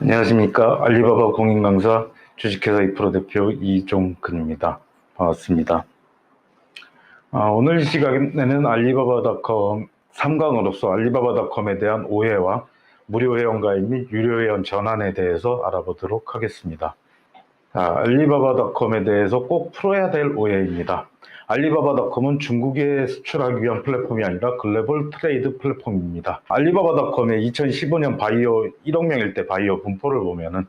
안녕하십니까. 알리바바 공인강사 주식회사 2프로 대표 이종근입니다. 반갑습니다. 오늘 이 시간에는 알리바바닷컴 3강으로서 알리바바닷컴에 대한 오해와 무료 회원가입 및 유료 회원 전환에 대해서 알아보도록 하겠습니다. 알리바바닷컴에 대해서 꼭 풀어야 될 오해입니다. 알리바바닷컴은 중국에 수출하기 위한 플랫폼이 아니라 글로벌 트레이드 플랫폼입니다. 알리바바닷컴의 2015년 바이어 1억 명일 때 바이어 분포를 보면은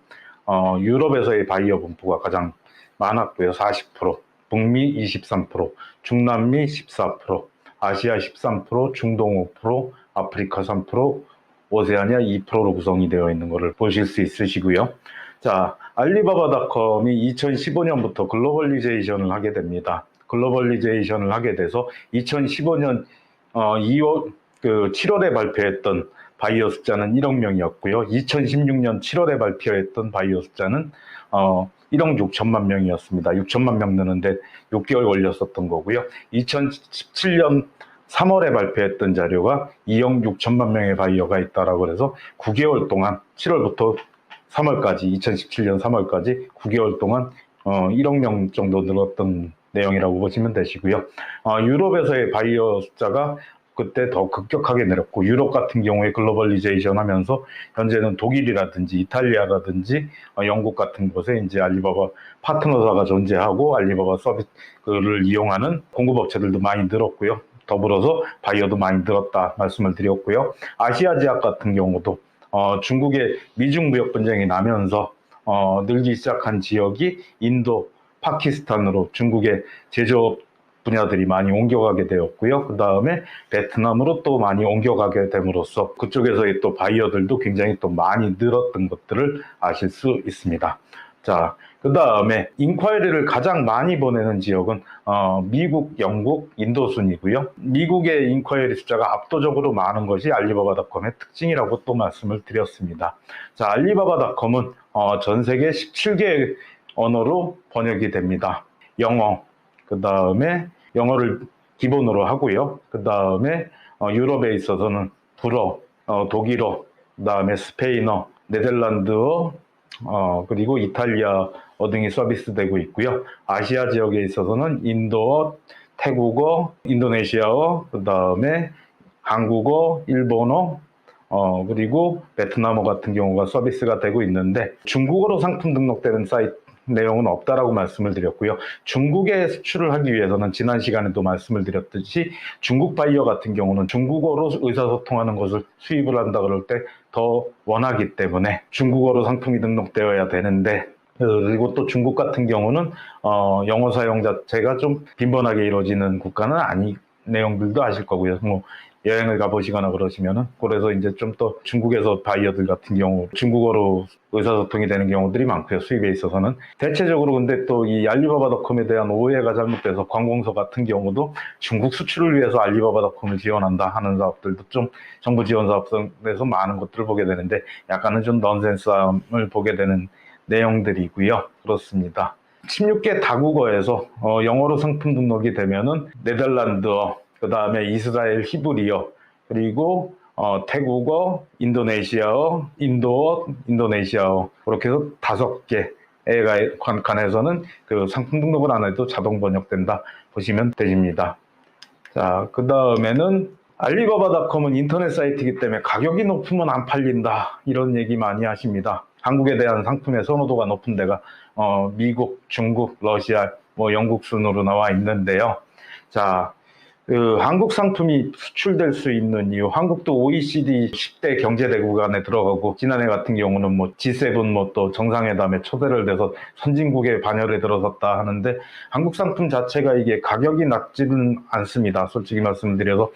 유럽에서의 바이어 분포가 가장 많았고요. 40%, 북미 23%, 중남미 14%, 아시아 13%, 중동 5%, 아프리카 3%, 오세아니아 2%로 구성이 되어 있는 것을 보실 수 있으시고요. 자, 알리바바닷컴이 2015년부터 글로벌리제이션을 하게 됩니다. 글로벌리제이션을 하게 돼서 2015년 7월에 발표했던 바이어 숫자는 1억 명이었고요. 2016년 7월에 발표했던 바이어 숫자는 1억 6천만 명이었습니다. 6천만 명 느는데 6개월 걸렸었던 거고요. 2017년 3월에 발표했던 자료가 2억 6천만 명의 바이어가 있다라고 해서 9개월 동안 7월부터 3월까지 2017년 3월까지 9개월 동안 1억 명 정도 늘었던 내용이라고 보시면 되시고요. 유럽에서의 바이어 숫자가 그때 더 급격하게 내렸고, 유럽 같은 경우에 글로벌리제이션 하면서 현재는 독일이라든지 이탈리아라든지 영국 같은 곳에 이제 알리바바 파트너사가 존재하고 알리바바 서비스를 이용하는 공급업체들도 많이 늘었고요. 더불어서 바이어도 많이 늘었다 말씀을 드렸고요. 아시아 지역 같은 경우도 중국의 미중 무역 분쟁이 나면서 늘기 시작한 지역이 인도, 파키스탄으로 중국의 제조업 분야들이 많이 옮겨가게 되었고요. 그 다음에 베트남으로 또 많이 옮겨가게 됨으로써 그쪽에서의 또 바이어들도 굉장히 또 많이 늘었던 것들을 아실 수 있습니다. 자, 그 다음에 인콰이리를 가장 많이 보내는 지역은 미국, 영국, 인도 순이고요. 미국의 인콰이리 숫자가 압도적으로 많은 것이 알리바바닷컴의 특징이라고 또 말씀을 드렸습니다. 자, 알리바바닷컴은 전 세계 17개 언어로 번역이 됩니다. 영어, 그 다음에 영어를 기본으로 하고요. 그 다음에 유럽에 있어서는 불어, 독일어, 그 다음에 스페인어, 네덜란드어, 그리고 이탈리아어 등이 서비스되고 있고요. 아시아 지역에 있어서는 인도어, 태국어, 인도네시아어, 그 다음에 한국어, 일본어, 그리고 베트남어 같은 경우가 서비스가 되고 있는데, 중국어로 상품 등록되는 사이트 내용은 없다라고 말씀을 드렸고요. 중국에 수출을 하기 위해서는 지난 시간에도 말씀을 드렸듯이 중국 바이어 같은 경우는 중국어로 의사소통하는 것을 수입을 한다 그럴 때 더 원하기 때문에 중국어로 상품이 등록되어야 되는데, 그리고 또 중국 같은 경우는 영어 사용 자체가 좀 빈번하게 이루어지는 국가는 아닌 내용들도 아실 거고요. 뭐 여행을 가보시거나 그러시면은, 그래서 이제 좀 더 중국에서 바이어들 같은 경우 중국어로 의사소통이 되는 경우들이 많고요. 수입에 있어서는. 대체적으로 근데 또 이 알리바바닷컴에 대한 오해가 잘못돼서 관공서 같은 경우도 중국 수출을 위해서 알리바바닷컴을 지원한다 하는 사업들도 좀 정부 지원 사업에서 많은 것들을 보게 되는데, 약간은 좀 넌센스함을 보게 되는 내용들이고요. 그렇습니다. 16개 다국어에서 영어로 상품 등록이 되면은 네덜란드어, 그 다음에 이스라엘 히브리어, 그리고 태국어, 인도네시아어, 인도어, 인도네시아어, 그렇게 해서 5개에 관해서는 그 상품 등록을 안 해도 자동 번역된다 보시면 되십니다. 자, 그 다음에는 알리바바닷컴은 인터넷 사이트이기 때문에 가격이 높으면 안 팔린다, 이런 얘기 많이 하십니다. 한국에 대한 상품의 선호도가 높은 데가 미국, 중국, 러시아, 영국 순으로 나와 있는데요. 자, 한국 상품이 수출될 수 있는 이유, 한국도 OECD 10대 경제대국 안에 들어가고, 지난해 같은 경우는 G7 또 정상회담에 초대를 돼서 선진국의 반열에 들어섰다 하는데, 한국 상품 자체가 이게 가격이 낮지는 않습니다. 솔직히 말씀드려서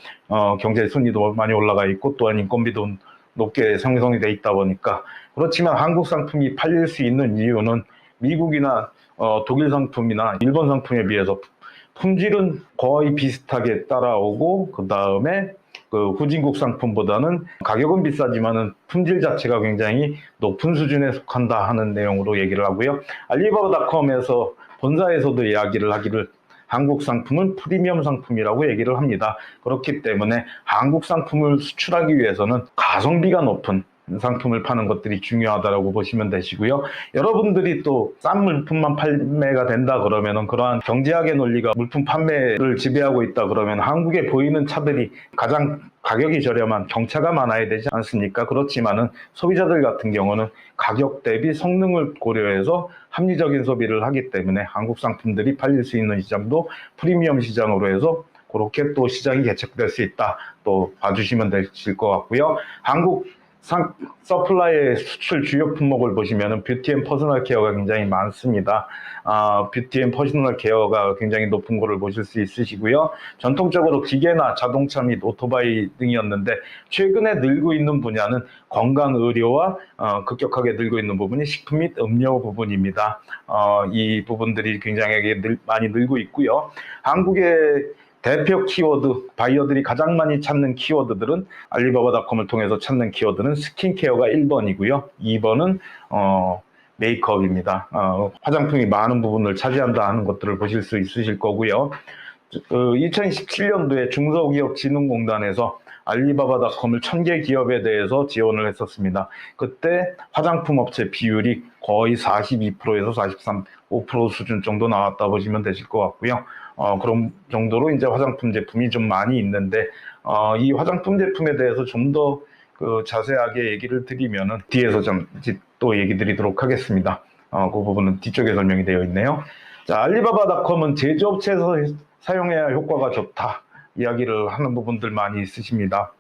경제 순위도 많이 올라가 있고, 또한 인건비도 높게 형성이 돼 있다 보니까. 그렇지만 한국 상품이 팔릴 수 있는 이유는 미국이나 독일 상품이나 일본 상품에 비해서 품질은 거의 비슷하게 따라오고, 그 다음에 그 후진국 상품보다는 가격은 비싸지만은 품질 자체가 굉장히 높은 수준에 속한다 하는 내용으로 얘기를 하고요. 알리바바닷컴에서 본사에서도 이야기를 하기를 한국 상품은 프리미엄 상품이라고 얘기를 합니다. 그렇기 때문에 한국 상품을 수출하기 위해서는 가성비가 높은 상품을 파는 것들이 중요하다고 보시면 되시고요. 여러분들이 또 싼 물품만 판매가 된다 그러면은 그러한 경제학의 논리가 물품 판매를 지배하고 있다 그러면 한국에 보이는 차들이 가장 가격이 저렴한 경차가 많아야 되지 않습니까? 그렇지만은 소비자들 같은 경우는 가격 대비 성능을 고려해서 합리적인 소비를 하기 때문에 한국 상품들이 팔릴 수 있는 시장도 프리미엄 시장으로 해서 그렇게 또 시장이 개척될 수 있다. 또 봐주시면 되실 것 같고요. 한국 서플라이의 수출 주요 품목을 보시면 뷰티 앤 퍼스널 케어가 굉장히 많습니다. 뷰티 앤 퍼스널 케어가 굉장히 높은 거를 보실 수 있으시고요. 전통적으로 기계나 자동차 및 오토바이 등이었는데 최근에 늘고 있는 분야는 건강 의료와 급격하게 늘고 있는 부분이 식품 및 음료 부분입니다. 이 부분들이 굉장히 많이 늘고 있고요. 한국의 대표 키워드, 바이어들이 가장 많이 찾는 키워드들은 알리바바닷컴을 통해서 찾는 키워드는 스킨케어가 1번이고요. 2번은 메이크업입니다. 화장품이 많은 부분을 차지한다 하는 것들을 보실 수 있으실 거고요. 2017년도에 중소기업진흥공단에서 알리바바닷컴을 1000개 기업에 대해서 지원을 했었습니다. 그때 화장품 업체 비율이 거의 42%에서 43, 5% 수준 정도 나왔다 보시면 되실 것 같고요. 그런 정도로 이제 화장품 제품이 좀 많이 있는데, 이 화장품 제품에 대해서 좀 더 자세하게 얘기를 드리면은 뒤에서 좀 또 얘기 드리도록 하겠습니다. 그 부분은 뒤쪽에 설명이 되어 있네요. 자, 알리바바닷컴은 제조업체에서 사용해야 효과가 좋다. 이야기를 하는 부분들 많이 있으십니다.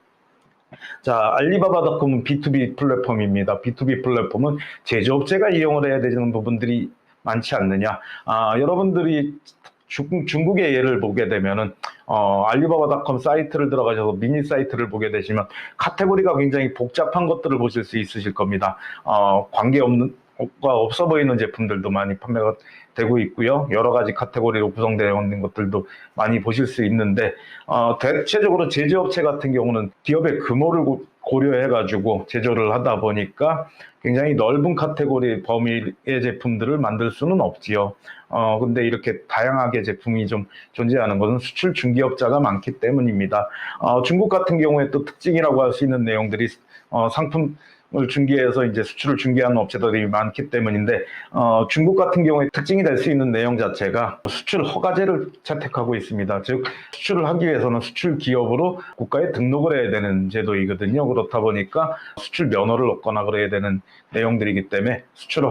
자, 알리바바닷컴은 B2B 플랫폼입니다. B2B 플랫폼은 제조업체가 이용을 해야 되는 부분들이 많지 않느냐. 여러분들이 중국의 예를 보게 되면은 알리바바닷컴 사이트를 들어가셔서 미니 사이트를 보게 되시면 카테고리가 굉장히 복잡한 것들을 보실 수 있으실 겁니다. 관계없는 가 없어 보이는 제품들도 많이 판매가 되고 있고요. 여러 가지 카테고리로 구성되어 있는 것들도 많이 보실 수 있는데 대체적으로 제조업체 같은 경우는 기업의 규모를 고려해가지고 제조를 하다 보니까 굉장히 넓은 카테고리 범위의 제품들을 만들 수는 없지요. 근데 이렇게 다양하게 제품이 좀 존재하는 것은 수출 중개업자가 많기 때문입니다. 중국 같은 경우에 또 특징이라고 할 수 있는 내용들이 상품을 중개해서 이제 수출을 중개하는 업체들이 많기 때문인데 중국 같은 경우에 특징이 될 수 있는 내용 자체가 수출 허가제를 채택하고 있습니다. 즉 수출을 하기 위해서는 수출 기업으로 국가에 등록을 해야 되는 제도이거든요. 그렇다 보니까 수출 면허를 얻거나 그래야 되는 내용들이기 때문에 수출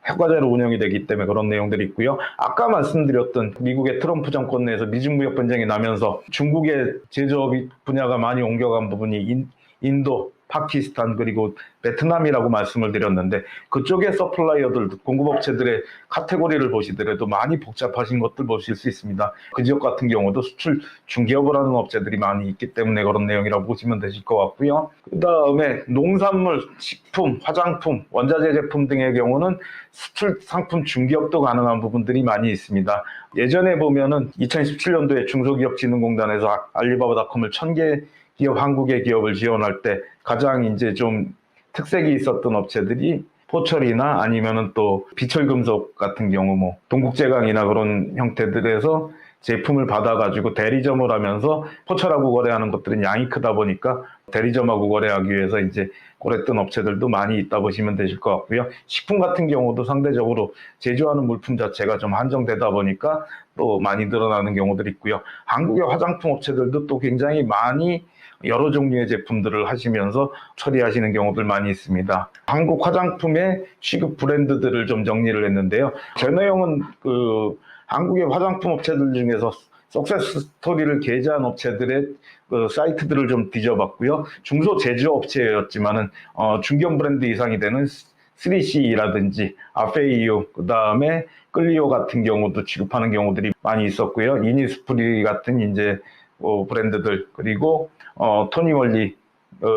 허가제로 운영이 되기 때문에 그런 내용들이 있고요. 아까 말씀드렸던 미국의 트럼프 정권 내에서 미중 무역 분쟁이 나면서 중국의 제조업 분야가 많이 옮겨간 부분이 인도, 파키스탄 그리고 베트남이라고 말씀을 드렸는데 그쪽의 서플라이어들, 공급업체들의 카테고리를 보시더라도 많이 복잡하신 것들 보실 수 있습니다. 그 지역 같은 경우도 수출 중개업을 하는 업체들이 많이 있기 때문에 그런 내용이라고 보시면 되실 것 같고요. 그 다음에 농산물, 식품, 화장품, 원자재 제품 등의 경우는 수출 상품 중개업도 가능한 부분들이 많이 있습니다. 예전에 보면은 2017년도에 중소기업진흥공단에서 알리바바닷컴을 1000개 기업, 한국의 기업을 지원할 때 가장 이제 좀 특색이 있었던 업체들이 포철이나 아니면은 또 비철금속 같은 경우 뭐 동국제강이나 그런 형태들에서 제품을 받아가지고 대리점을 하면서 포철하고 거래하는 것들은 양이 크다 보니까 대리점하고 거래하기 위해서 이제 그랬던 업체들도 많이 있다 보시면 되실 것 같고요. 식품 같은 경우도 상대적으로 제조하는 물품 자체가 좀 한정되다 보니까 또 많이 늘어나는 경우들이 있고요. 한국의 화장품 업체들도 또 굉장히 많이 여러 종류의 제품들을 하시면서 처리하시는 경우들 많이 있습니다. 한국 화장품의 취급 브랜드들을 좀 정리를 했는데요. 제 내용은 한국의 화장품 업체들 중에서 석세스 스토리를 게재한 업체들의 사이트들을 좀 뒤져봤고요. 중소 제조업체였지만은 중견 브랜드 이상이 되는 3CE라든지 아페이유, 그 다음에 끌리오 같은 경우도 취급하는 경우들이 많이 있었고요. 이니스프리 같은 이제 브랜드들, 그리고 토니월리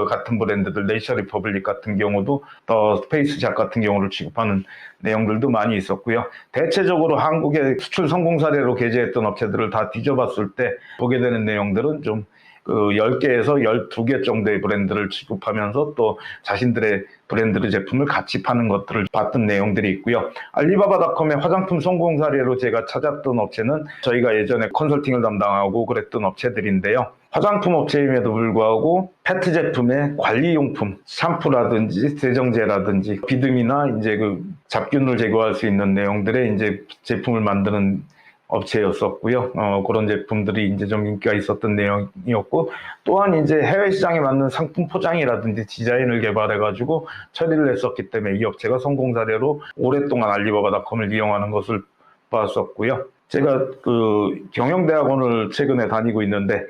같은 브랜드들, 네이처 리퍼블릭 같은 경우도 더 스페이스작 같은 경우를 취급하는 내용들도 많이 있었고요. 대체적으로 한국의 수출 성공 사례로 게재했던 업체들을 다 뒤져봤을 때 보게 되는 내용들은 좀 10개에서 12개 정도의 브랜드를 취급하면서 또 자신들의 브랜드 제품을 같이 파는 것들을 봤던 내용들이 있고요. 알리바바닷컴의 화장품 성공 사례로 제가 찾았던 업체는 저희가 예전에 컨설팅을 담당하고 그랬던 업체들인데요. 화장품 업체임에도 불구하고 페트 제품의 관리용품, 샴푸라든지 세정제라든지 비듬이나 이제 그 잡균을 제거할 수 있는 내용들의 이제 제품을 만드는 업체였었고요. 그런 제품들이 이제 좀 인기가 있었던 내용이었고, 또한 이제 해외 시장에 맞는 상품 포장이라든지 디자인을 개발해가지고 처리를 했었기 때문에 이 업체가 성공 사례로 오랫동안 알리바바닷컴을 이용하는 것을 봤었고요. 제가 그 경영대학원을 최근에 다니고 있는데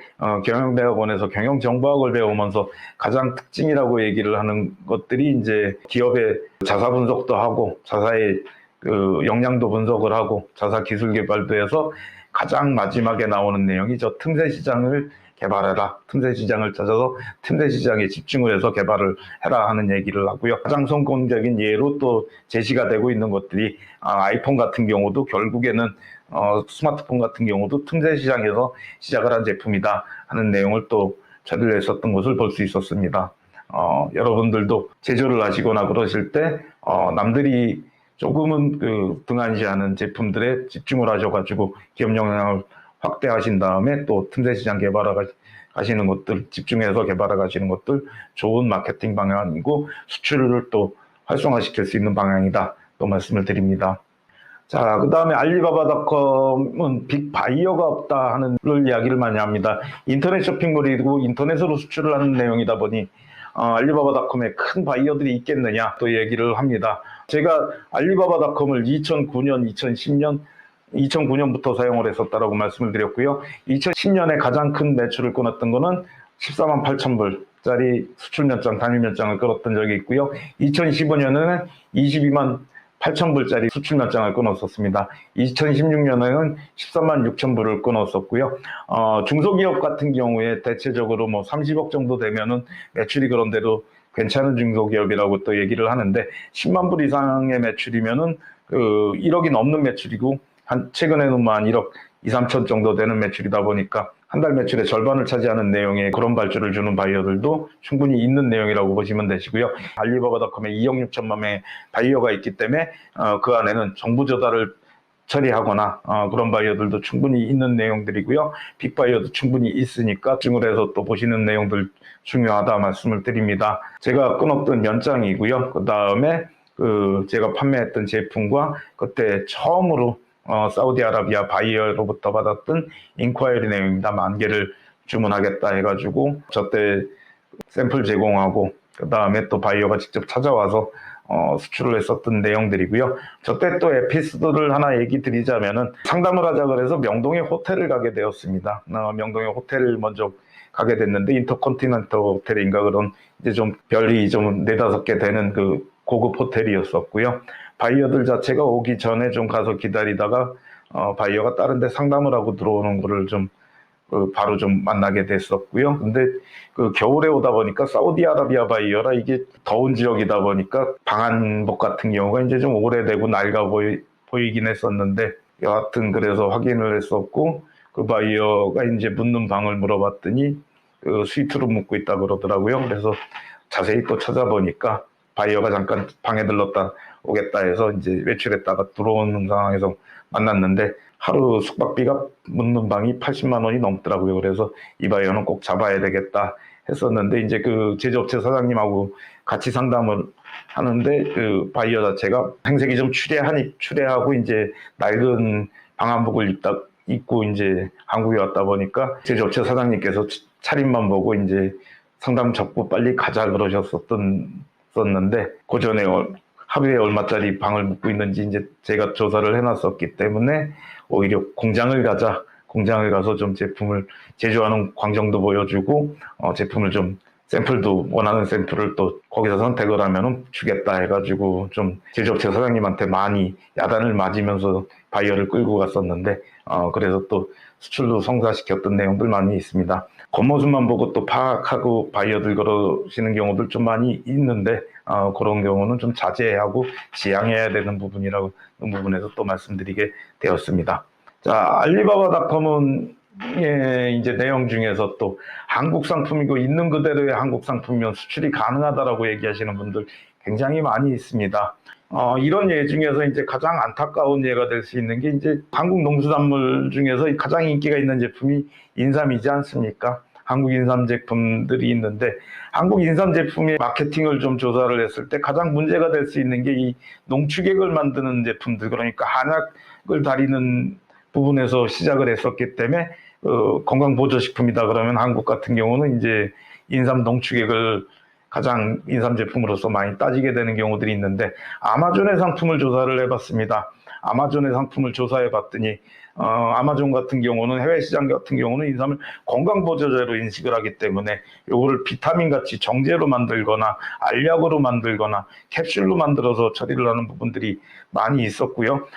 경영대학원에서 경영정보학을 배우면서 가장 특징이라고 얘기를 하는 것들이 이제 기업의 자사 분석도 하고 자사의 그 역량도 분석을 하고 자사 기술 개발도 해서 가장 마지막에 나오는 내용이 저 틈새 시장을 개발해라. 틈새 시장을 찾아서 틈새 시장에 집중을 해서 개발을 해라 하는 얘기를 하고요. 가장 성공적인 예로 또 제시가 되고 있는 것들이 아이폰 같은 경우도 결국에는 스마트폰 같은 경우도 틈새 시장에서 시작을 한 제품이다 하는 내용을 또 처리를 했었던 것을 볼 수 있었습니다. 여러분들도 제조를 하시거나 그러실 때 남들이 조금은 그 등한시하는 제품들에 집중을 하셔가지고 기업 역량을 확대하신 다음에 또 틈새 시장 개발을 하시는 것들, 집중해서 개발해 가시는 것들 좋은 마케팅 방향이고 수출을 또 활성화시킬 수 있는 방향이다 또 말씀을 드립니다. 자, 그 다음에 알리바바닷컴은 빅바이어가 없다 하는 이야기를 많이 합니다. 인터넷 쇼핑몰이고 인터넷으로 수출을 하는 내용이다 보니 알리바바닷컴에 큰 바이어들이 있겠느냐 또 얘기를 합니다. 제가 알리바바닷컴을 2009년, 2010년 2009년부터 사용을 했었다라고 말씀을 드렸고요. 2010년에 가장 큰 매출을 끊었던 거는 14만 8천 불짜리 수출 몇장, 단일 몇장을 끊었던 적이 있고요. 2015년에는 22만 8천 불짜리 수출 몇장을 끊었었습니다. 2016년에는 13만 6천 불을 끊었었고요. 중소기업 같은 경우에 대체적으로 뭐 30억 정도 되면은 매출이 그런데도 괜찮은 중소기업이라고 또 얘기를 하는데 10만 불 이상의 매출이면은 그 1억이 넘는 매출이고 한 최근에는 뭐 한 1억 2, 3천 정도 되는 매출이다 보니까 한 달 매출의 절반을 차지하는 내용의 그런 발주를 주는 바이어들도 충분히 있는 내용이라고 보시면 되시고요. 알리바바닷컴에 2억 6천만 명의 바이어가 있기 때문에 그 안에는 정부 조달을 처리하거나 그런 바이어들도 충분히 있는 내용들이고요. 빅바이어도 충분히 있으니까 집중을 해서 또 보시는 내용들 중요하다 말씀을 드립니다. 제가 끊었던 연장이고요. 그 다음에 제가 판매했던 제품과 그때 처음으로 사우디아라비아 바이어로부터 받았던 인콰이리 내용입니다. 10,000개를 주문하겠다 해가지고 저때 샘플 제공하고 그 다음에 또 바이어가 직접 찾아와서 수출을 했었던 내용들이고요. 저때 또 에피소드를 하나 얘기 드리자면은 상담을 하자 그래서 명동에 호텔을 가게 되었습니다. 명동에 호텔을 먼저 가게 됐는데 인터컨티넨탈 호텔인가 그런 이제 좀 별이 좀 4-5개 되는 그 고급 호텔이었었고요. 바이어들 자체가 오기 전에 좀 가서 기다리다가 바이어가 다른 데 상담을 하고 들어오는 거를 좀 바로 좀 만나게 됐었고요. 근데 그 겨울에 오다 보니까 사우디아라비아 바이어라 이게 더운 지역이다 보니까 방한복 같은 경우가 이제 좀 오래되고 낡아 보이긴 했었는데 여하튼 그래서 확인을 했었고 그 바이어가 이제 묻는 방을 물어봤더니 그 스위트로 묻고 있다 그러더라고요. 그래서 자세히 또 찾아보니까 바이어가 잠깐 방에 들렀다 오겠다 해서 이제 외출했다가 들어오는 상황에서 만났는데 하루 숙박비가 묻는 방이 80만 원이 넘더라고요. 그래서 이 바이어는 꼭 잡아야 되겠다 했었는데 이제 그 제조업체 사장님하고 같이 상담을 하는데 그 바이어 자체가 행색이 좀 추레하고 이제 낡은 방한복을 입고 이제 한국에 왔다 보니까 제조업체 사장님께서 차림만 보고 이제 상담 접고 빨리 가자 그러셨었는데 그 전에 하루에 얼마짜리 방을 묵고 있는지 이제 제가 조사를 해놨었기 때문에 오히려 공장을 가서 좀 제품을 제조하는 광정도 보여주고 제품을 좀 샘플도 원하는 샘플을 또 거기서 선택을 하면은 주겠다 해가지고 좀 제조업체 사장님한테 많이 야단을 맞으면서 바이어를 끌고 갔었는데 그래서 또 수출도 성사시켰던 내용들 많이 있습니다. 겉모습만 보고 또 파악하고 바이어들 그러시는 경우들 좀 많이 있는데 그런 경우는 좀 자제하고 지양해야 되는 부분이라고 그 부분에서 또 말씀드리게 되었습니다. 자, 알리바바닷컴은 이제 내용 중에서 또 한국 상품이고 있는 그대로의 한국 상품이면 수출이 가능하다라고 얘기하시는 분들 굉장히 많이 있습니다. 이런 예 중에서 이제 가장 안타까운 예가 될 수 있는 게 이제 한국 농수산물 중에서 가장 인기가 있는 제품이 인삼이지 않습니까? 한국 인삼 제품들이 있는데, 한국 인삼 제품의 마케팅을 좀 조사를 했을 때 가장 문제가 될 수 있는 게 이 농축액을 만드는 제품들, 그러니까 한약을 다리는 부분에서 시작을 했었기 때문에 건강보조식품이다 그러면 한국 같은 경우는 이제 인삼 농축액을 가장 인삼 제품으로서 많이 따지게 되는 경우들이 있는데, 아마존의 상품을 조사를 해봤습니다. 아마존의 상품을 조사해 봤더니 아마존 같은 경우는, 해외 시장 같은 경우는 인삼을 건강보조제로 인식을 하기 때문에 요거를 비타민 같이 정제로 만들거나 알약으로 만들거나 캡슐로 만들어서 처리를 하는 부분들이 많이 있었고요.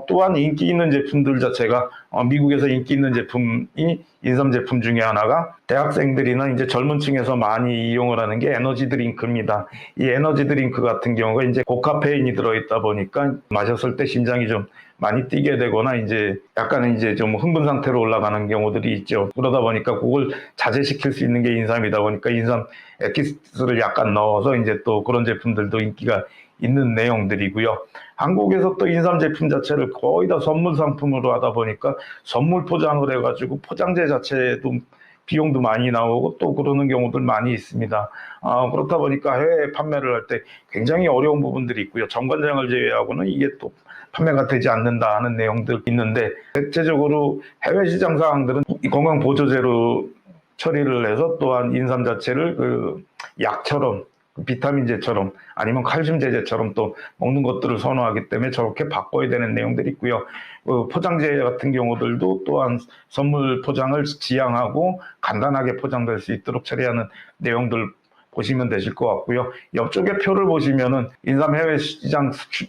또한 인기 있는 제품들 자체가 미국에서 인기 있는 제품이 인삼 제품 중에 하나가 대학생들이나 이제 젊은 층에서 많이 이용을 하는 게 에너지 드링크입니다. 이 에너지 드링크 같은 경우가 이제 고카페인이 들어있다 보니까 마셨을 때 심장이 좀 많이 뛰게 되거나 이제 약간은 이제 좀 흥분 상태로 올라가는 경우들이 있죠. 그러다 보니까 그걸 자제시킬 수 있는 게 인삼이다 보니까 인삼 엑기스를 약간 넣어서 이제 또 그런 제품들도 인기가 있는 내용들이고요. 한국에서 또 인삼 제품 자체를 거의 다 선물 상품으로 하다 보니까 선물 포장을 해가지고 포장재 자체도 비용도 많이 나오고 또 그러는 경우들 많이 있습니다. 그렇다 보니까 해외 판매를 할 때 굉장히 어려운 부분들이 있고요. 정관장을 제외하고는 이게 또 판매가 되지 않는다 하는 내용들 있는데, 대체적으로 해외 시장 사항들은 건강보조제로 처리를 해서 또한 인삼 자체를 그 약처럼, 비타민제처럼 아니면 칼슘 제제처럼 또 먹는 것들을 선호하기 때문에 저렇게 바꿔야 되는 내용들이 있고요. 포장재 같은 경우들도 또한 선물 포장을 지향하고 간단하게 포장될 수 있도록 처리하는 내용들 보시면 되실 것 같고요. 옆쪽에 표를 보시면은 인삼 해외 시장 수출,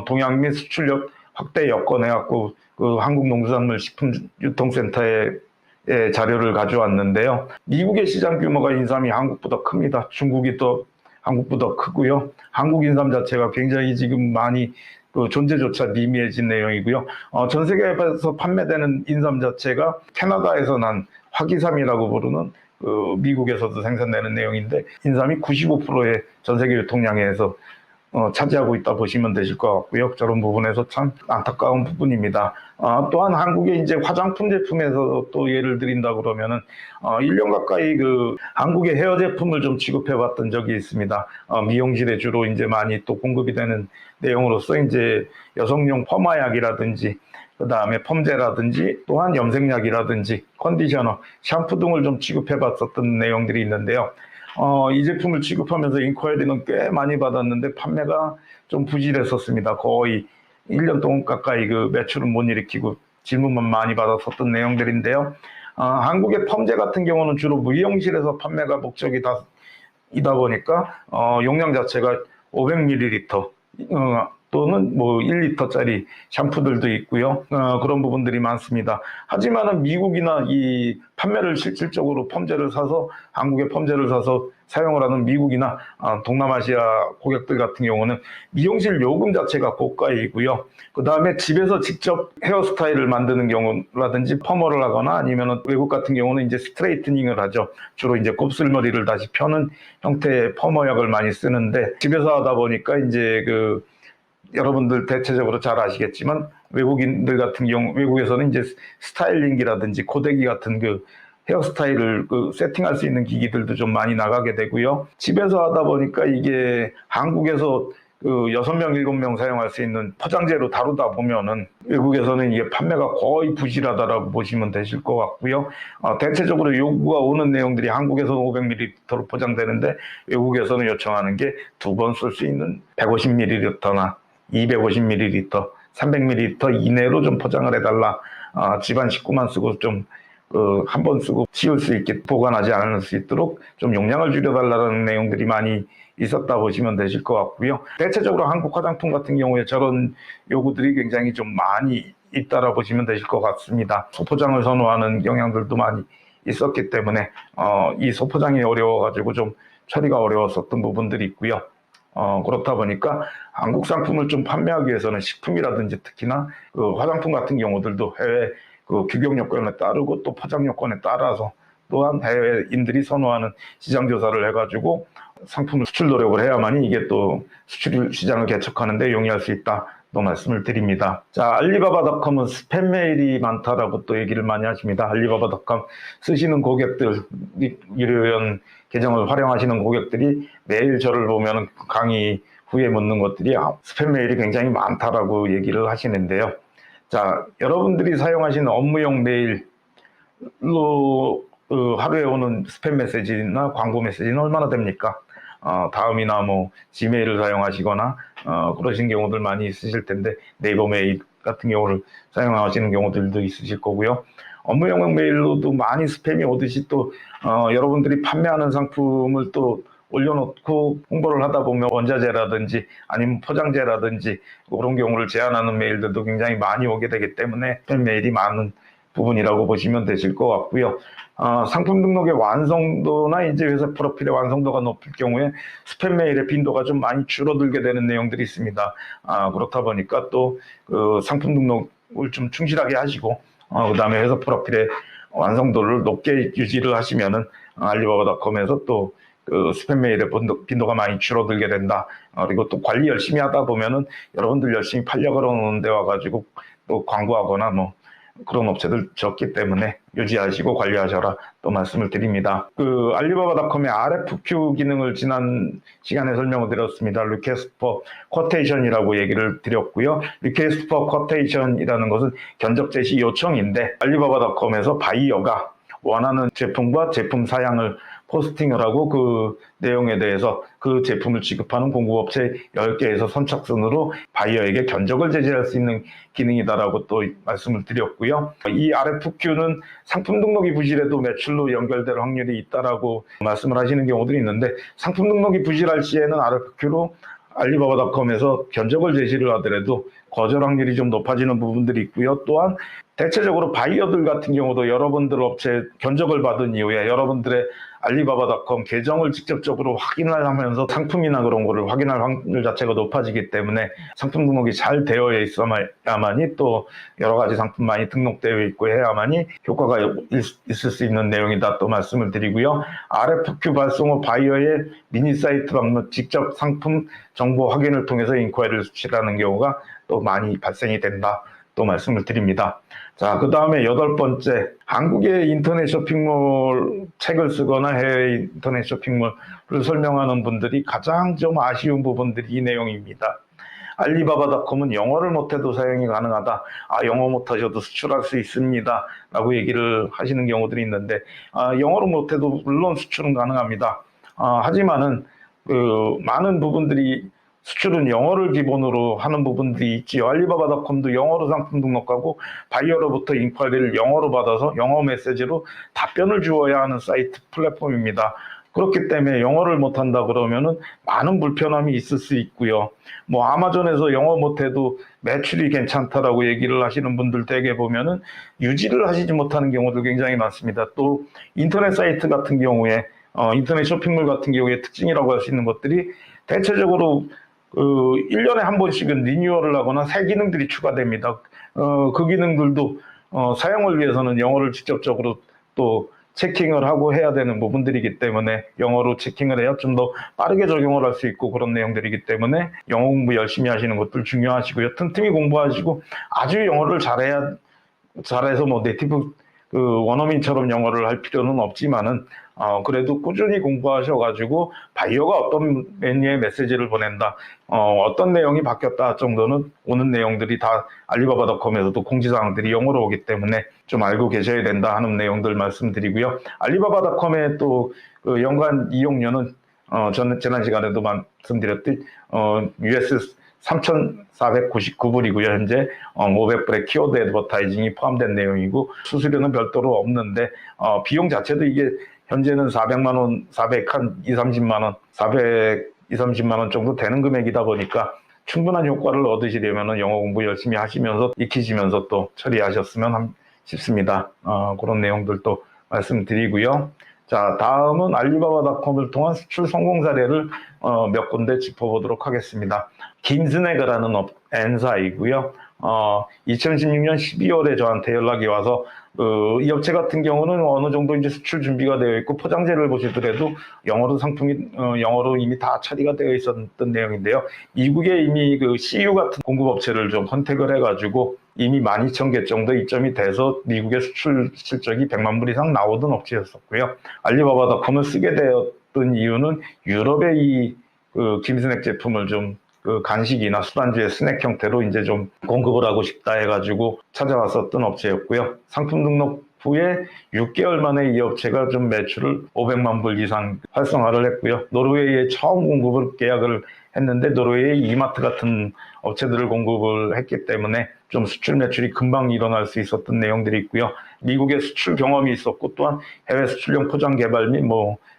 동향 및 수출력 확대 여건해갖고 그 한국농수산물식품유통센터에 자료를 가져왔는데요. 미국의 시장 규모가 인삼이 한국보다 큽니다. 중국이 또 한국보다 크고요. 한국 인삼 자체가 굉장히 지금 많이 그 존재조차 미미해진 내용이고요. 전 세계에서 판매되는 인삼 자체가 캐나다에서 난 화기삼이라고 부르는 미국에서도 생산되는 내용인데, 인삼이 95%의 전 세계 유통량에서 차지하고 있다 보시면 되실 것 같고요. 저런 부분에서 참 안타까운 부분입니다. 또한 한국의 이제 화장품 제품에서 또 예를 드린다 그러면은 1년 가까이 그 한국의 헤어 제품을 좀 취급해 봤던 적이 있습니다. 미용실에 주로 이제 많이 또 공급이 되는 내용으로서 이제 여성용 퍼마약이라든지 그 다음에 펌제라든지 또한 염색약이라든지 컨디셔너, 샴푸 등을 좀 취급해 봤었던 내용들이 있는데요. 이 제품을 취급하면서 인ኳ리는 꽤 많이 받았는데 판매가 좀 부실했었습니다. 거의 1년 동안 가까이 그 매출은 못 일으키고 질문만 많이 받았었던 내용들인데요. 한국의 펌제 같은 경우는 주로 미용실에서 판매가 목적이다 보니까 용량 자체가 500ml 또는 뭐 1리터짜리 샴푸들도 있고요. 그런 부분들이 많습니다. 하지만은 미국이나 이 판매를 실질적으로 펌제를 사서, 한국의 펌제를 사서 사용을 하는 미국이나 동남아시아 고객들 같은 경우는 미용실 요금 자체가 고가이고요. 그 다음에 집에서 직접 헤어스타일을 만드는 경우라든지 펌어를 하거나 아니면 외국 같은 경우는 이제 스트레이트닝을 하죠. 주로 이제 곱슬머리를 다시 펴는 형태의 펌어약을 많이 쓰는데, 집에서 하다 보니까 이제 여러분들 대체적으로 잘 아시겠지만 외국인들 같은 경우, 외국에서는 이제 스타일링기라든지 고데기 같은 그 헤어스타일을 세팅할 수 있는 기기들도 좀 많이 나가게 되고요. 집에서 하다 보니까 이게 한국에서 6명, 7명 사용할 수 있는 포장재로 다루다 보면은 외국에서는 이게 판매가 거의 부실하다라고 보시면 되실 것 같고요. 대체적으로 요구가 오는 내용들이 한국에서는 500ml로 포장되는데 외국에서는 요청하는 게 2번 쓸 수 있는 150ml나 250ml, 300ml 이내로 좀 포장을 해달라. 집안 식구만 쓰고 좀 한 번 쓰고 치울 수 있게, 보관하지 않을 수 있도록 좀 용량을 줄여달라는 내용들이 많이 있었다 보시면 되실 것 같고요. 대체적으로 한국 화장품 같은 경우에 저런 요구들이 굉장히 좀 많이 있다라 보시면 되실 것 같습니다. 소포장을 선호하는 경향들도 많이 있었기 때문에 이 소포장이 어려워가지고 좀 처리가 어려웠었던 부분들이 있고요. 그렇다 보니까 한국 상품을 좀 판매하기 위해서는 식품이라든지 특히나 화장품 같은 경우들도 해외 규격 요건에 따르고 또 포장 요건에 따라서 또한 해외인들이 선호하는 시장 조사를 해가지고 상품을 수출 노력을 해야만이 이게 또 수출 시장을 개척하는 데 용이할 수 있다. 또 말씀을 드립니다. 자, 알리바바닷컴은 스팸 메일이 많다라고 또 얘기를 많이 하십니다. 알리바바닷컴 쓰시는 고객들, 이런 계정을 활용하시는 고객들이 매일 저를 보면 강의 후에 묻는 것들이 스팸 메일이 굉장히 많다라고 얘기를 하시는데요. 자, 여러분들이 사용하시는 업무용 메일로 하루에 오는 스팸 메시지나 광고 메시지는 얼마나 됩니까? 다음이나 뭐 지메일을 사용하시거나 그러신 경우들 많이 있으실 텐데, 네이버 메일 같은 경우를 사용하시는 경우들도 있으실 거고요. 업무용 메일로도 많이 스팸이 오듯이 또 여러분들이 판매하는 상품을 또 올려놓고 홍보를 하다 보면 원자재라든지 아니면 포장재라든지 그런 경우를 제안하는 메일들도 굉장히 많이 오게 되기 때문에 스팸 메일이 많은 부분이라고 보시면 되실 것 같고요. 상품 등록의 완성도나 이제 회사 프로필의 완성도가 높을 경우에 스팸 메일의 빈도가 좀 많이 줄어들게 되는 내용들이 있습니다. 그렇다 보니까 또 그 상품 등록을 좀 충실하게 하시고 그 다음에 회사 프로필의 완성도를 높게 유지를 하시면은 알리바바닷컴에서 또 그 스팸 메일의 빈도가 많이 줄어들게 된다. 그리고 또 관리 열심히 하다 보면은 여러분들 열심히 팔려 그러는 데 와가지고 또 광고하거나 뭐 그런 업체들 적기 때문에 유지하시고 관리하셔라 또 말씀을 드립니다. 그 알리바바닷컴의 RFQ 기능을 지난 시간에 설명을 드렸습니다. Request for Quotation이라고 얘기를 드렸고요. Request for Quotation이라는 것은 견적 제시 요청인데, 알리바바닷컴에서 바이어가 원하는 제품과 제품 사양을 포스팅을 하고 그 내용에 대해서 그 제품을 지급하는 공급업체 10개에서 선착순으로 바이어에게 견적을 제시할 수 있는 기능이다라고 또 말씀을 드렸고요. 이 RFQ는 상품 등록이 부실해도 매출로 연결될 확률이 있다라고 말씀을 하시는 경우들이 있는데, 상품 등록이 부실할 시에는 RFQ로 알리바바닷컴에서 견적을 제시를 하더라도 거절 확률이 좀 높아지는 부분들이 있고요. 또한 대체적으로 바이어들 같은 경우도 여러분들 업체 견적을 받은 이후에 여러분들의 알리바바닷컴 계정을 직접적으로 확인을 하면서 상품이나 그런 거를 확인할 확률 자체가 높아지기 때문에 상품 등록이 잘 되어 있어야만이 또 여러 가지 상품 많이 등록되어 있고 해야만이 효과가 있을 수 있는 내용이다 또 말씀을 드리고요. RFQ 발송 후 바이어의 미니 사이트 방문, 직접 상품 정보 확인을 통해서 인콰이리를 수출하는 경우가 또 많이 발생이 된다 또 말씀을 드립니다. 자, 그 다음에 8번째, 한국의 인터넷 쇼핑몰 책을 쓰거나 해외 인터넷 쇼핑몰을 설명하는 분들이 가장 좀 아쉬운 부분들이 이 내용입니다. 알리바바닷컴은 영어를 못해도 사용이 가능하다. 영어 못하셔도 수출할 수 있습니다. 라고 얘기를 하시는 경우들이 있는데, 영어를 못해도 물론 수출은 가능합니다. 하지만은 많은 부분들이 수출은 영어를 기본으로 하는 부분들이 있지요. 알리바바닷컴도 영어로 상품 등록하고 바이어로부터 인콰리를 영어로 받아서 영어 메시지로 답변을 주어야 하는 사이트 플랫폼입니다. 그렇기 때문에 영어를 못한다 그러면은 많은 불편함이 있을 수 있고요. 뭐 아마존에서 영어 못해도 매출이 괜찮다라고 얘기를 하시는 분들 대개 보면은 유지를 하시지 못하는 경우도 굉장히 많습니다. 또 인터넷 사이트 같은 경우에 인터넷 쇼핑몰 같은 경우에 특징이라고 할 수 있는 것들이 대체적으로 1년에 한 번씩은 리뉴얼을 하거나 새 기능들이 추가됩니다. 그 기능들도 사용을 위해서는 영어를 직접적으로 또 체킹을 하고 해야 되는 부분들이기 때문에 영어로 체킹을 해야 좀 더 빠르게 적용을 할 수 있고 그런 내용들이기 때문에 영어 공부 열심히 하시는 것들 중요하시고요. 틈틈이 공부하시고 아주 영어를 잘해서 뭐 네이티브 원어민처럼 영어를 할 필요는 없지만은 그래도 꾸준히 공부하셔가지고 바이어가 어떤 메뉴의 메시지를 보낸다, 어떤 내용이 바뀌었다 정도는 오는 내용들이 다 알리바바닷컴에서도 공지사항들이 영어로 오기 때문에 좀 알고 계셔야 된다 하는 내용들 말씀드리고요. 알리바바닷컴의 또 그 연간 이용료는 저는 지난 시간에도 말씀드렸듯이 US 3,499불이고요. 현재 500불의 키워드 애드버타이징이 포함된 내용이고 수수료는 별도로 없는데 비용 자체도 이게 현재는 400만 원, 430만 원, 430만 원 정도 되는 금액이다 보니까 충분한 효과를 얻으시려면 영어 공부 열심히 하시면서 익히시면서 또 처리하셨으면 싶습니다. 그런 내용들도 말씀드리고요. 자, 다음은 알리바바닷컴을 통한 수출 성공 사례를 몇 군데 짚어보도록 하겠습니다. 김스네그라는 N사이고요. 2016년 12월에 저한테 연락이 와서 이 업체 같은 경우는 어느 정도 이제 수출 준비가 되어 있고 포장재를 보시더라도 영어로 상품이 영어로 이미 다 처리가 되어 있었던 내용인데요. 미국에 이미 그 CU 같은 공급 업체를 좀 선택을 해가지고 이미 12,000개 정도 입점이 돼서 미국의 수출 실적이 100만 불 이상 나오던 업체였었고요. 알리바바닷컴을 쓰게 되었던 이유는 유럽의 그 김스낵 제품을 좀 그 간식이나 술안주의 스낵 형태로 이제 좀 공급을 하고 싶다 해가지고 찾아왔었던 업체였고요. 상품 등록 후에 6개월 만에 이 업체가 좀 매출을 500만 불 이상 활성화를 했고요. 노르웨이에 처음 공급을 계약을 했는데 노르웨이의 이마트 같은 업체들을 공급을 했기 때문에 좀 수출 매출이 금방 일어날 수 있었던 내용들이 있고요. 미국의 수출 경험이 있었고 또한 해외 수출용 포장 개발 및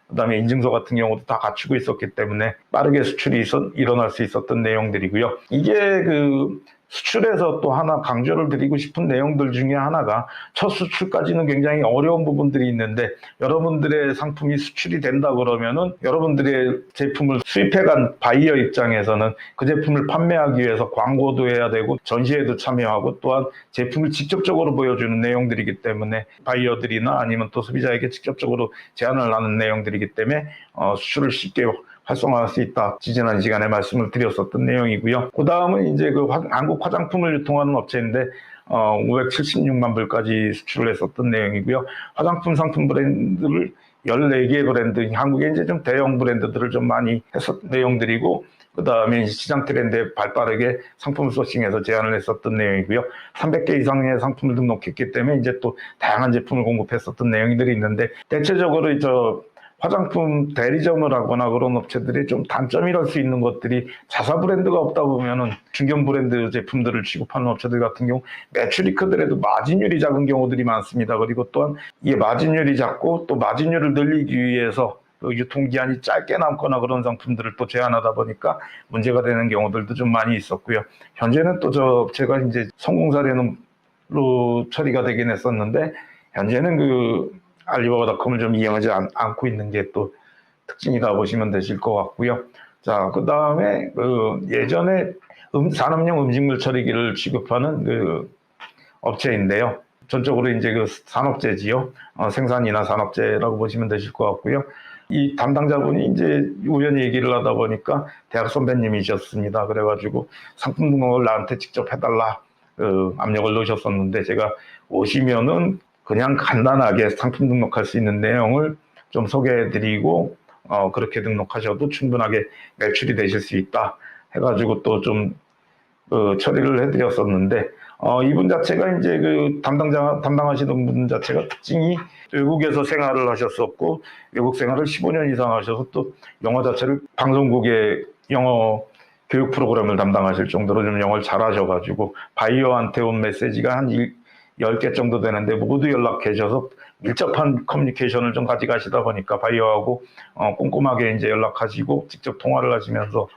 그다음에 인증서 같은 경우도 다 갖추고 있었기 때문에 빠르게 수출이 일어날 수 있었던 내용들이고요. 이게 그 수출에서 또 하나 강조를 드리고 싶은 내용들 중에 하나가 첫 수출까지는 굉장히 어려운 부분들이 있는데 여러분들의 상품이 수출이 된다 그러면은 여러분들의 제품을 수입해간 바이어 입장에서는 그 제품을 판매하기 위해서 광고도 해야 되고 전시회도 참여하고 또한 제품을 직접적으로 보여주는 내용들이기 때문에 바이어들이나 아니면 또 소비자에게 직접적으로 제안을 하는 내용들이기 때문에 수출을 쉽게 활성화할 수 있다. 지지난 시간에 말씀을 드렸었던 내용이고요. 그 다음은 이제 그 한국 화장품을 유통하는 업체인데 576만 불까지 수출을 했었던 내용이고요. 화장품 상품 브랜드를 14개의 브랜드, 한국에 이제 좀 대형 브랜드들을 좀 많이 했었던 내용들이고, 그 다음에 시장 트렌드에 발빠르게 상품 소싱해서 제안을 했었던 내용이고요. 300개 이상의 상품을 등록했기 때문에 이제 또 다양한 제품을 공급했었던 내용들이 있는데, 대체적으로 화장품 대리점을 하거나 그런 업체들이 좀 단점이랄 수 있는 것들이 자사 브랜드가 없다 보면은 중견 브랜드 제품들을 취급하는 업체들 같은 경우 매출이 크더라도 마진율이 작은 경우들이 많습니다. 그리고 또한 이 마진율이 작고 또 마진율을 늘리기 위해서 유통기한이 짧게 남거나 그런 상품들을 또 제한하다 보니까 문제가 되는 경우들도 좀 많이 있었고요. 현재는 또 저 업체가 이제 성공 사례로 처리가 되긴 했었는데 현재는 그 알리바바닷컴을 좀 이용하지 않고 있는 게 또 특징이다 보시면 되실 것 같고요. 자, 그 다음에 예전에 산업용 음식물 처리기를 취급하는 그 업체인데요. 전적으로 이제 그 산업재지요. 생산이나 산업재라고 보시면 되실 것 같고요. 이 담당자분이 이제 우연히 얘기를 하다 보니까 대학 선배님이셨습니다. 그래가지고 상품 등록을 나한테 직접 해달라 압력을 넣으셨었는데 제가 오시면은 그냥 간단하게 상품 등록할 수 있는 내용을 좀 소개해드리고 그렇게 등록하셔도 충분하게 매출이 되실 수 있다 해가지고 또 좀 처리를 해드렸었는데 이분 자체가 이제 그 담당하시던 분 자체가 특징이 외국에서 생활을 하셨었고 외국 생활을 15년 이상 하셔서 또 영어 자체를 방송국의 영어 교육 프로그램을 담당하실 정도로 좀 영어를 잘하셔가지고 바이어한테 온 메시지가 한 10개 정도 되는데 모두 연락해 주셔서 밀접한 커뮤니케이션을 좀 가져가시다 보니까 바이어하고 꼼꼼하게 이제 연락하시고 직접 통화를 하시면서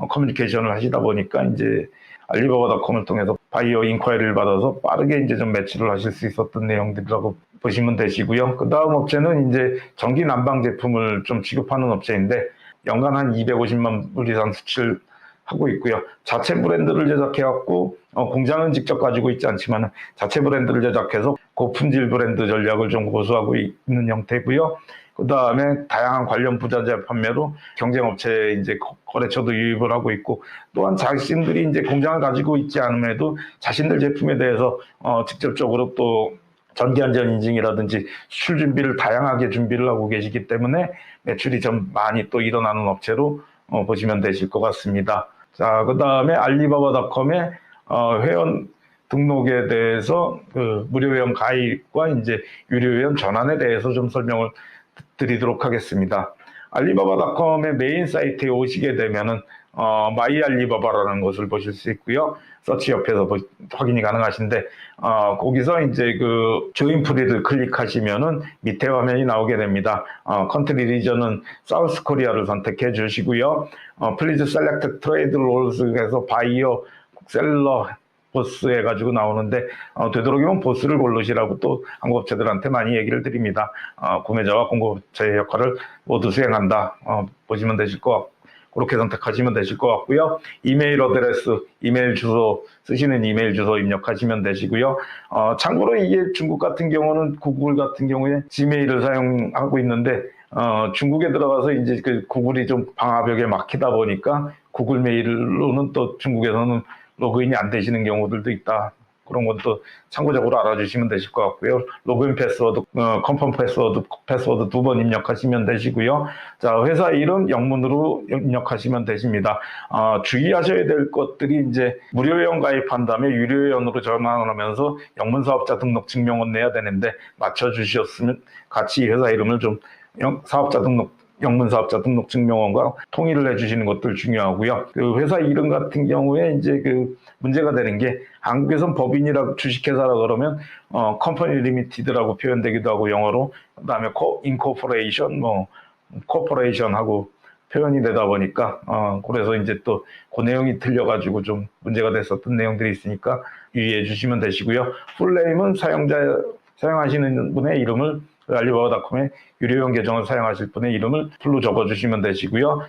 커뮤니케이션을 하시다 보니까 이제 알리바바닷컴을 통해서 바이어 인콰이리를 받아서 빠르게 이제 좀 매출을 하실 수 있었던 내용들이라고 보시면 되시고요. 그 다음 업체는 이제 전기 난방 제품을 좀 취급하는 업체인데 연간 한 250만 불 이상 수출하고 있고요. 자체 브랜드를 제작해갖고 공장은 직접 가지고 있지 않지만 자체 브랜드를 제작해서 고품질 브랜드 전략을 좀 고수하고 있는 형태고요. 그 다음에 다양한 관련 부자재 판매로 경쟁업체에 이제 거래처도 유입을 하고 있고 또한 자신들이 이제 공장을 가지고 있지 않음에도 자신들 제품에 대해서 직접적으로 또 전기안전 인증이라든지 수출 준비를 다양하게 준비를 하고 계시기 때문에 매출이 좀 많이 또 일어나는 업체로 보시면 되실 것 같습니다. 자, 그 다음에 알리바바닷컴의 회원 등록에 대해서 그 무료 회원 가입과 이제 유료 회원 전환에 대해서 좀 설명을 드리도록 하겠습니다. 알리바바닷컴의 메인 사이트에 오시게 되면은 마이 알리바바라는 것을 보실 수 있고요. 서치 옆에서 확인이 가능하신데 거기서 이제 그 조인 프리를 클릭하시면은 밑에 화면이 나오게 됩니다. 컨트리 리전은 사우스 코리아를 선택해 주시고요. 플리즈 셀렉트 트레이드 롤스에서 바이어 셀러 보스 해가지고 나오는데 되도록이면 보스를 고르시라고 또 한국업체들한테 많이 얘기를 드립니다. 구매자와 공급업체의 역할을 모두 수행한다 보시면 되실 것 그렇게 선택하시면 되실 것 같고요. 이메일 어드레스, 이메일 주소, 쓰시는 이메일 주소 입력하시면 되시고요. 참고로 이게 중국 같은 경우는 구글 같은 경우에 지메일을 사용하고 있는데 중국에 들어가서 이제 그 구글이 좀 방화벽에 막히다 보니까 구글 메일로는 또 중국에서는 로그인이 안 되시는 경우들도 있다. 그런 것도 참고적으로 알아주시면 되실 것 같고요. 로그인 패스워드, 컨펌 패스워드 2번 입력하시면 되시고요. 자, 회사 이름 영문으로 입력하시면 되십니다. 주의하셔야 될 것들이 이제 무료회원 가입한 다음에 유료회원으로 전환하면서 영문사업자 등록 증명원 내야 되는데 맞춰주셨으면 같이 회사 이름을 좀 영문사업자 등록 증명원과 통일을 해주시는 것들 중요하고요. 그 회사 이름 같은 경우에 이제 그 문제가 되는 게 한국에선 법인이라고 주식회사라 그러면 컴퍼니 리미티드라고 표현되기도 하고 영어로 그다음에 인코퍼레이션 코퍼레이션하고 표현이 되다 보니까 그래서 이제 또 그 내용이 틀려가지고 좀 문제가 됐었던 내용들이 있으니까 유의해 주시면 되시고요. 풀네임은 사용하시는 분의 이름을 알리바바닷컴에 유료용 계정을 사용하실 분의 이름을 풀로 적어주시면 되시고요.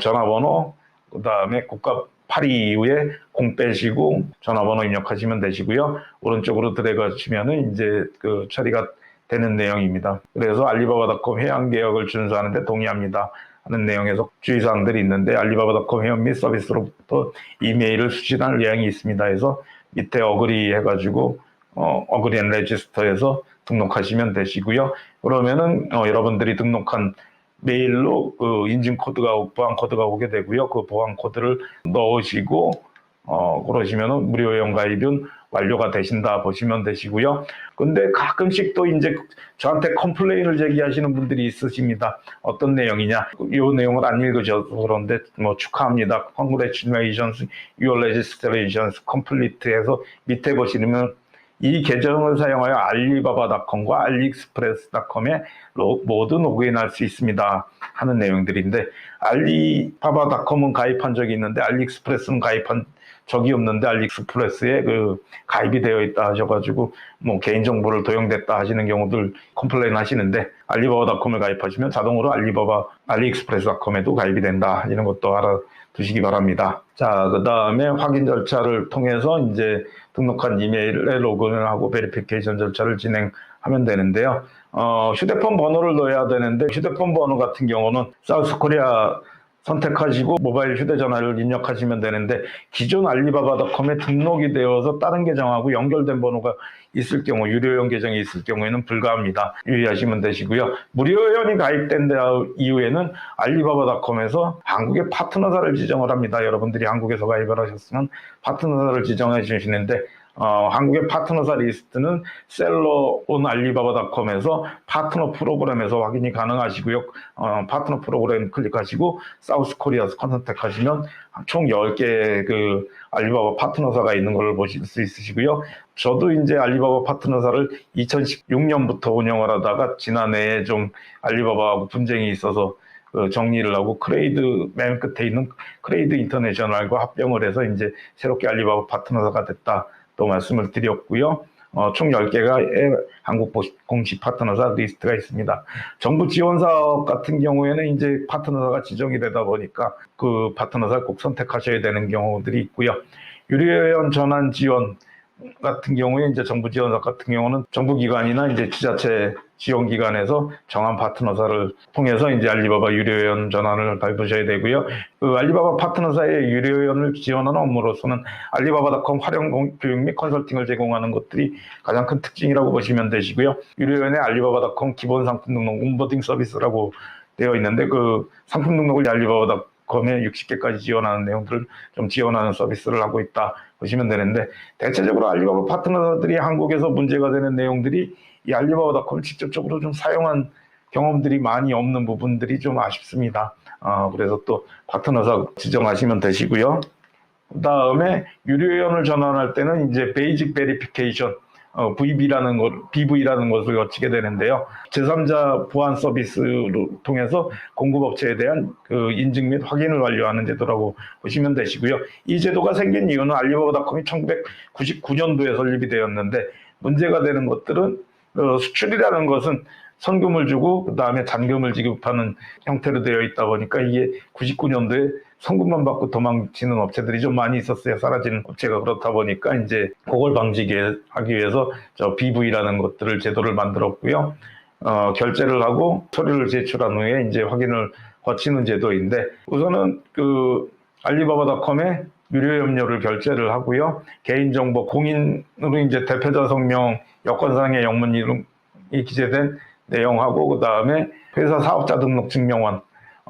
전화번호, 그 다음에 국가 82 이후에 0 빼시고 전화번호 입력하시면 되시고요. 오른쪽으로 들어가시면은 이제 그 처리가 되는 내용입니다. 그래서 알리바바닷컴 회원 개혁을 준수하는데 동의합니다 하는 내용에서 주의사항들이 있는데 알리바바닷컴 회원 및 서비스로부터 이메일을 수신할 내용이 있습니다. 해서 밑에 어그리 해가지고 어그리 앤 레지스터에서 등록하시면 되시고요. 그러면은 여러분들이 등록한 메일로 그 인증 코드가 보안 코드가 오게 되고요. 그 보안 코드를 넣으시고 그러시면은 무료 회원 가입은 완료가 되신다 보시면 되시고요. 근데 가끔씩 또 이제 저한테 컴플레인을 제기하시는 분들이 있으십니다. 어떤 내용이냐? 이 내용을 안 읽으셔서 그런데 축하합니다. Congratulations, your registration is complete 해서 밑에 보시면 이 계정을 사용하여 알리바바닷컴과 알리익스프레스닷컴에 모두 로그인할 수 있습니다 하는 내용들인데 알리바바닷컴은 가입한 적이 있는데 알리익스프레스는 가입한 적이 없는데 알리익스프레스에 그 가입이 되어 있다 하셔가지고 개인정보를 도용됐다 하시는 경우들 컴플레인 하시는데 알리바바닷컴을 가입하시면 자동으로 알리익스프레스닷컴에도 가입이 된다 이런 것도 알아두시기 바랍니다. 자, 그 다음에 확인 절차를 통해서 이제 등록한 이메일에 로그인을 하고 베리피케이션 절차를 진행하면 되는데요. 휴대폰 번호를 넣어야 되는데 휴대폰 번호 같은 경우는 사우스코리아 선택하시고 모바일 휴대전화를 입력하시면 되는데 기존 알리바바닷컴에 등록이 되어서 다른 계정하고 연결된 번호가 있을 경우 유료회원 계정이 있을 경우에는 불가합니다. 유의하시면 되시고요. 무료회원이 가입된 이후에는 알리바바닷컴에서 한국의 파트너사를 지정을 합니다. 여러분들이 한국에서 가입을 하셨으면 파트너사를 지정해 주시는데 한국의 파트너사 리스트는 셀러 온 알리바바닷컴에서 파트너 프로그램에서 확인이 가능하시고요. 파트너 프로그램 클릭하시고 사우스 코리아에서 선택하시면 총 10개의 그 알리바바 파트너사가 있는 걸 보실 수 있으시고요. 저도 이제 알리바바 파트너사를 2016년부터 운영을 하다가 지난해에 좀 알리바바하고 분쟁이 있어서 정리를 하고 맨 끝에 있는 크레이드 인터내셔널과 합병을 해서 이제 새롭게 알리바바 파트너사가 됐다. 또 말씀을 드렸고요. 총 10개가 한국 공식 파트너사 리스트가 있습니다. 정부 지원 사업 같은 경우에는 이제 파트너사가 지정이 되다 보니까 그 파트너사를 꼭 선택하셔야 되는 경우들이 있고요. 유료회원 전환 지원 같은 경우에 이제 정부 지원 사업 같은 경우는 정부기관이나 이제 지자체 지원기관에서 정한 파트너사를 통해서 이제 알리바바 유료회원 전환을 밟으셔야 되고요. 그 알리바바 파트너사의 유료회원을 지원하는 업무로서는 알리바바닷컴 활용 교육 및 컨설팅을 제공하는 것들이 가장 큰 특징이라고 보시면 되시고요. 유료회원의 알리바바닷컴 기본 상품 등록 온보딩 서비스라고 되어 있는데 그 상품 등록을 알리바바닷컴에 60개까지 지원하는 내용들을 좀 지원하는 서비스를 하고 있다 보시면 되는데 대체적으로 알리바바 파트너들이 한국에서 문제가 되는 내용들이 이 알리바바닷컴을 직접적으로 좀 사용한 경험들이 많이 없는 부분들이 좀 아쉽습니다. 그래서 또 파트너사 지정하시면 되시고요. 그 다음에 유료회원을 전환할 때는 이제 베이직 베리피케이션 BV라는 것을 거치게 되는데요. 제3자 보안 서비스를 통해서 공급업체에 대한 그 인증 및 확인을 완료하는 제도라고 보시면 되시고요. 이 제도가 생긴 이유는 알리바바닷컴이 1999년도에 설립이 되었는데 문제가 되는 것들은 수출이라는 것은 선금을 주고 그다음에 잔금을 지급하는 형태로 되어 있다 보니까 이게 99년도에 선금만 받고 도망치는 업체들이 좀 많이 있었어요. 사라지는 업체가. 그렇다 보니까 이제 그걸 방지하기 위해서 저 BV라는 것들을 제도를 만들었고요. 결제를 하고 서류를 제출한 후에 이제 확인을 거치는 제도인데, 우선은 그 알리바바닷컴에 유료 염료를 결제를 하고요. 개인정보 공인으로 이제 대표자 성명, 여권상의 영문 이름이 기재된 내용하고 그다음에 회사 사업자 등록 증명원,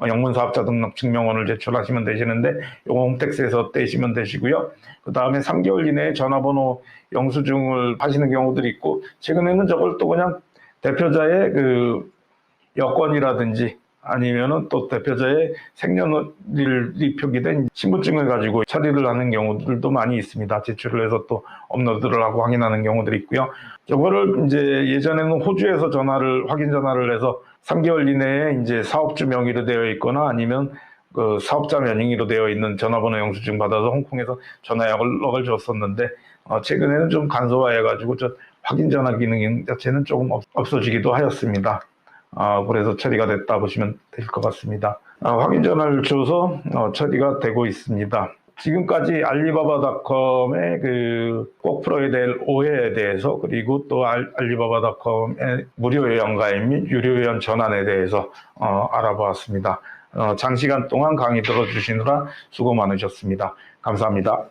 영문 사업자 등록 증명원을 제출하시면 되시는데 요거 홈택스에서 떼시면 되시고요. 그다음에 3개월 이내에 전화번호 영수증을 하시는 경우들이 있고, 최근에는 저걸 또 그냥 대표자의 그 여권이라든지 아니면은 또 대표자의 생년일이 표기된 신분증을 가지고 처리를 하는 경우들도 많이 있습니다. 제출을 해서 또 업로드를 하고 확인하는 경우들이 있고요. 저거를 이제 예전에는 호주에서 확인 전화를 해서 3개월 이내에 이제 사업주 명의로 되어 있거나 아니면 그 사업자 명의로 되어 있는 전화번호 영수증 받아서 홍콩에서 전화 연락을 줬었는데, 최근에는 좀 간소화해가지고 저 확인 전화 기능 자체는 조금 없어지기도 하였습니다. 그래서 처리가 됐다 보시면 될 것 같습니다. 확인 전화를 줘서 처리가 되고 있습니다. 지금까지 알리바바닷컴의 그 꼭 풀어야 될 오해에 대해서, 그리고 또 알리바바닷컴의 무료 회원 가입 및 유료 회원 전환에 대해서 알아보았습니다. 장시간 동안 강의 들어주시느라 수고 많으셨습니다. 감사합니다.